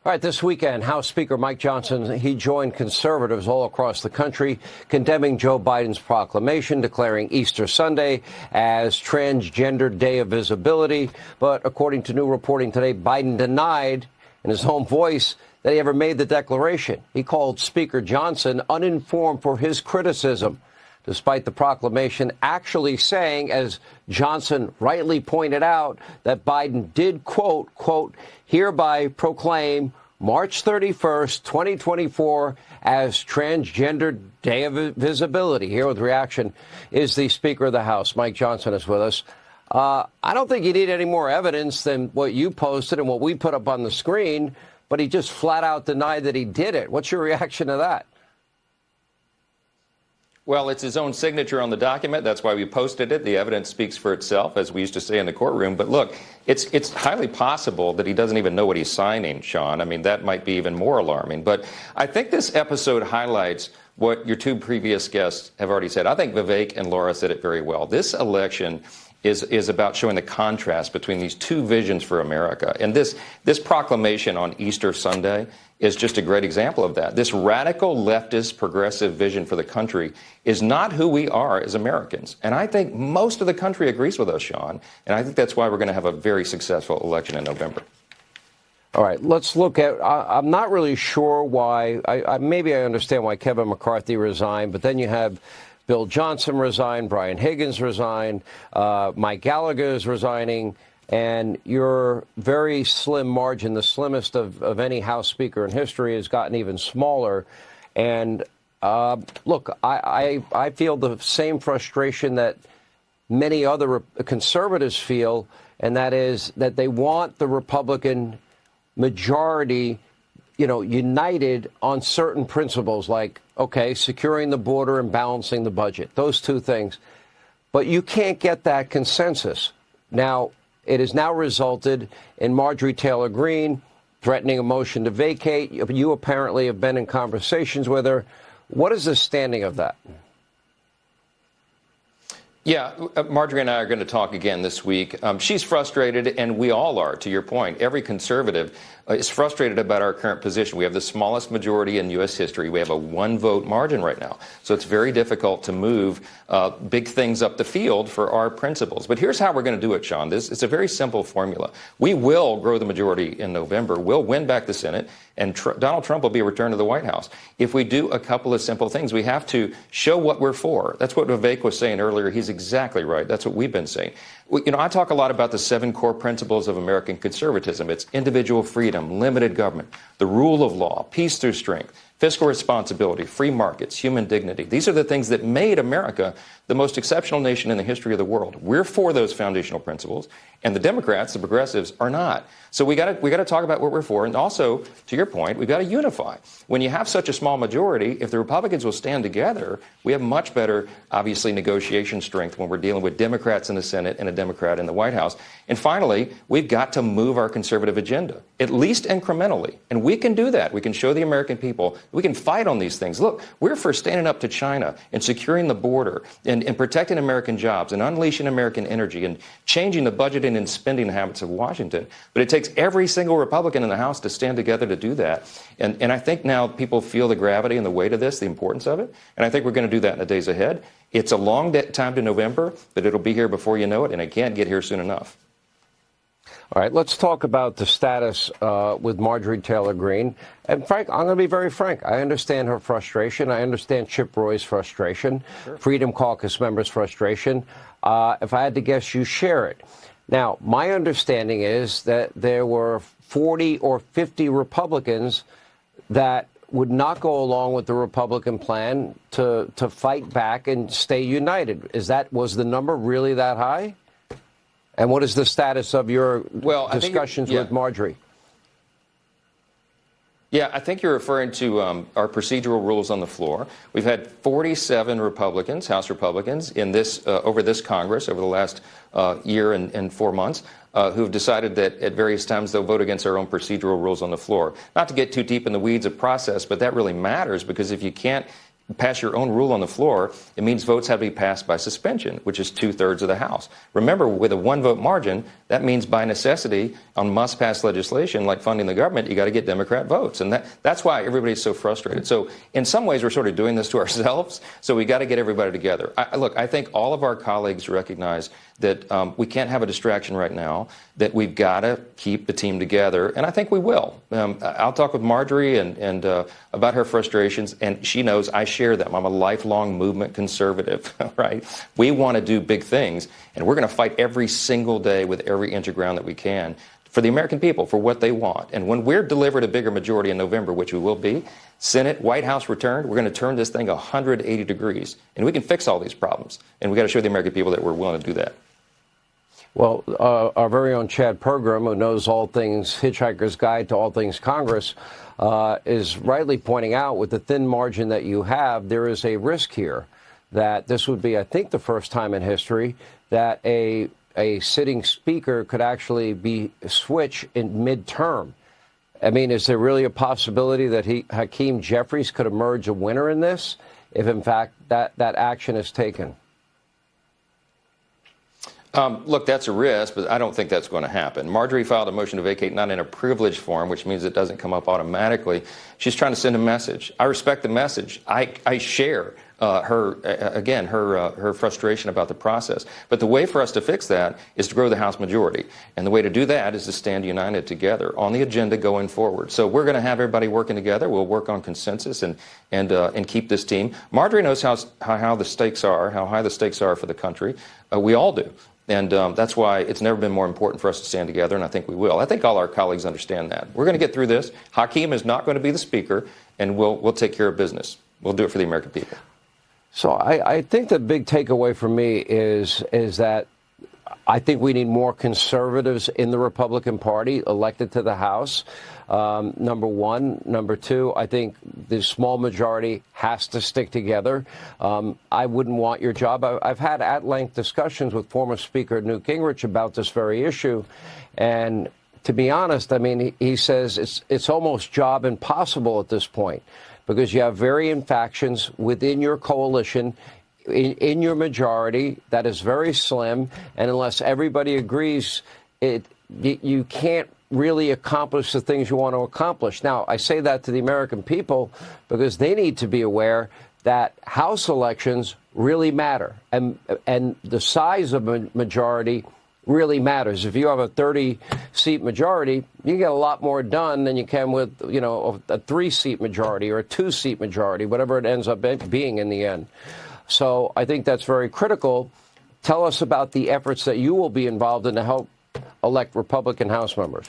All right, this weekend, House Speaker Mike Johnson, he joined conservatives all across the country condemning Joe Biden's proclamation declaring Easter Sunday as Transgender Day of Visibility. But according to new reporting today, Biden denied in his own voice that he ever made the declaration. He called Speaker Johnson uninformed for his criticism, despite the proclamation actually saying, as Johnson rightly pointed out, that Biden did, quote, hereby proclaim March 31st, 2024 as Transgender Day of Visibility. Here with reaction is the Speaker of the House. Mike Johnson is with us. I don't think you need any more evidence than what you posted and what we put up on the screen, but he just flat out denied that he did it. What's your reaction to that? Well, it's his own signature on the document. That's why we posted it. The evidence speaks for itself, as we used to say in the courtroom. But look, it's highly possible that he doesn't even know what he's signing, Sean. I mean, that might be even more alarming. But I think this episode highlights what your two previous guests have already said. I think Vivek and Laura said it very well. This election is about showing the contrast between these two visions for America. And this proclamation on Easter Sunday is just a great example of that. This radical leftist progressive vision for the country is not who we are as Americans. And I think most of the country agrees with us, Sean. And I think that's why we're going to have a very successful election in November. All right, let's look at, I'm not really sure why, maybe I understand why Kevin McCarthy resigned, but then you have Bill Johnson resign, Brian Higgins resigned, Mike Gallagher is resigning, and your very slim margin, the slimmest of any House Speaker in history, has gotten even smaller. And look, I feel the same frustration that many other conservatives feel, and that is that they want the Republican majority, united on certain principles like, okay, securing the border and balancing the budget, those two things. But you can't get that consensus. Now, it has now resulted in Marjorie Taylor Greene threatening a motion to vacate. You apparently have been in conversations with her. What is the standing of that? Yeah, Marjorie and I are going to talk again this week. She's frustrated, and we all are, to your point. Every conservative is frustrated about our current position. We have the smallest majority in U.S. history. We have a one-vote margin right now. So it's very difficult to move big things up the field for our principles. But here's how we're going to do it, Sean. It's a very simple formula. We will grow the majority in November. We'll win back the Senate, and Donald Trump will be returned to the White House. If we do a couple of simple things, we have to show what we're for. That's what Vivek was saying earlier. He's exactly right. That's what we've been saying. I talk a lot about the 7 core principles of American conservatism. It's individual freedom, limited government, the rule of law, peace through strength, fiscal responsibility, free markets, human dignity. These are the things that made America the most exceptional nation in the history of the world. We're for those foundational principles, and the Democrats, the progressives, are not. So we got to talk about what we're for, and also, to your point, we've got to unify. When you have such a small majority, if the Republicans will stand together, we have much better, obviously, negotiation strength when we're dealing with Democrats in the Senate and a Democrat in the White House. And finally, we've got to move our conservative agenda, at least incrementally. And we can do that. We can show the American people we can fight on these things. Look, we're for standing up to China and securing the border and protecting American jobs and unleashing American energy and changing the budgeting and spending habits of Washington. But it takes every single Republican in the House to stand together to do that. And I think now people feel the gravity and the weight of this, the importance of it. And I think we're going to do that in the days ahead. It's a long time to November, but it'll be here before you know it, and it can't get here soon enough. All right, let's talk about the status with Marjorie Taylor Greene. And Frank, I'm going to be very frank. I understand her frustration. I understand Chip Roy's frustration, sure. Freedom Caucus members' frustration. If I had to guess, you share it. Now, my understanding is that there were 40 or 50 Republicans that would not go along with the Republican plan to fight back and stay united. Was the number really that high? And what is the status of your discussions with Marjorie? Yeah, I think you're referring to our procedural rules on the floor. We've had 47 Republicans, House Republicans, in this over this Congress over the last year and 4 months who have decided that at various times they'll vote against our own procedural rules on the floor. Not to get too deep in the weeds of process, but that really matters because if you can't pass your own rule on the floor, it means votes have to be passed by suspension, which is 2/3 of the House. Remember, with a 1-vote margin, that means by necessity on must-pass legislation like funding the government, you got to get Democrat votes. And that's why everybody's so frustrated. So in some ways, we're sort of doing this to ourselves. So we got to get everybody together. Look, I think all of our colleagues recognize that we can't have a distraction right now, that we've got to keep the team together, and I think we will. I'll talk with Marjorie and about her frustrations, and she knows I share them. I'm a lifelong movement conservative, right? We want to do big things, and we're going to fight every single day with every inch of ground that we can for the American people, for what they want. And when we're delivered a bigger majority in November, which we will be, Senate, White House returned, we're going to turn this thing 180 degrees, and we can fix all these problems. And we got to show the American people that we're willing to do that. Well, our very own Chad Pergram, who knows all things Hitchhiker's Guide to All Things Congress, is rightly pointing out with the thin margin that you have, there is a risk here that this would be, I think, the first time in history that a sitting speaker could actually be switched in midterm. I mean, is there really a possibility that Hakeem Jeffries could emerge a winner in this if, in fact, that action is taken? Look, that's a risk, but I don't think that's going to happen. Marjorie filed a motion to vacate not in a privileged form, which means it doesn't come up automatically. She's trying to send a message. I respect the message. I share her frustration about the process. But the way for us to fix that is to grow the House majority. And the way to do that is to stand united together on the agenda going forward. So we're going to have everybody working together. We'll work on consensus and keep this team. Marjorie knows how the stakes are, how high the stakes are for the country. We all do. And that's why it's never been more important for us to stand together, and I think we will. I think all our colleagues understand that. We're going to get through this. Hakeem is not going to be the speaker, and we'll take care of business. We'll do it for the American people. So I think the big takeaway for me is that I think we need more conservatives in the Republican Party elected to the House, number one. Number two, I think the small majority has to stick together. I wouldn't want your job. I've had at-length discussions with former Speaker Newt Gingrich about this very issue. And to be honest, I mean, he says it's almost job impossible at this point because you have varying factions within your coalition. In your majority, that is very slim, and unless everybody agrees, you can't really accomplish the things you want to accomplish. Now, I say that to the American people because they need to be aware that House elections really matter, and the size of a majority really matters. If you have a 30-seat majority, you get a lot more done than you can with, a 3-seat majority or a 2-seat majority, whatever it ends up being in the end. So I think that's very critical. Tell us about the efforts that you will be involved in to help elect Republican House members.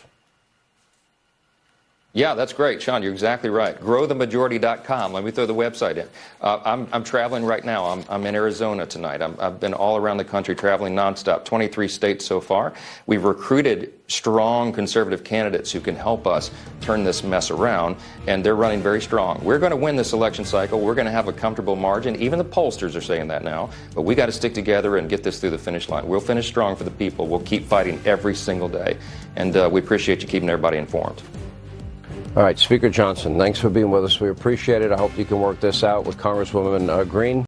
Yeah, that's great, Sean. You're exactly right. GrowTheMajority.com. Let me throw the website in. I'm traveling right now. I'm in Arizona tonight. I've been all around the country traveling nonstop, 23 states so far. We've recruited strong conservative candidates who can help us turn this mess around, and they're running very strong. We're going to win this election cycle. We're going to have a comfortable margin. Even the pollsters are saying that now. But we got to stick together and get this through the finish line. We'll finish strong for the people. We'll keep fighting every single day. And we appreciate you keeping everybody informed. All right, Speaker Johnson, thanks for being with us. We appreciate it. I hope you can work this out with Congresswoman Green.